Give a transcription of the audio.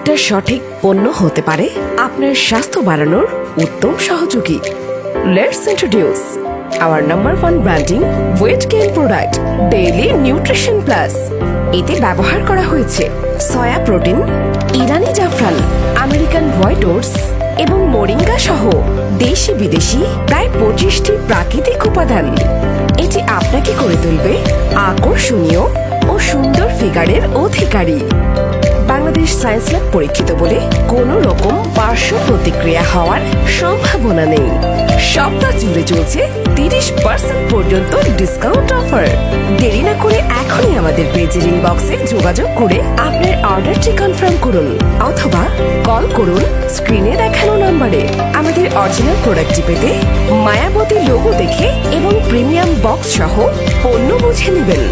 একটা সঠিক পণ্য হতে পারে আপনার স্বাস্থ্য বাড়ানোর উত্তম সহযোগী। Let's introduce hour number 1 branding weight gain product daily nutrition plus. এতে ব্যবহার করা হয়েছে সয়া প্রোটিন, ইরানি জাফরান, আমেরিকান হোয়াইট ওটস এবং মোরিঙ্গা সহ দেশি বিদেশি প্রায় 25টি প্রাকৃতিক উপাদান। এটি আপনাকে করে তুলবে আকর্ষণীয় ও সুন্দর ফিগারের অধিকারী। বাংলাদেশ সায়েন্স ল্যাব পরীক্ষিত বলে কোনো রকম পার্শ্ব প্রতিক্রিয়া হওয়ার সম্ভাবনা নেই। সপ্তাহ জুড়ে চলছে 30% পর্যন্ত ডিসকাউন্ট অফার। দেরি না করে এখনই আমাদের পেজের ইনবক্সে যোগাযোগ করে আপনার অর্ডারটি কনফার্ম করুন অথবা কল করুন স্ক্রিনে দেখানো নম্বরে। আমাদের অরিজিনাল প্রোডাক্টটি পেতে মায়াবতী লোগো দেখে এবং প্রিমিয়াম বক্স সহ পণ্য বুঝে নেবেন।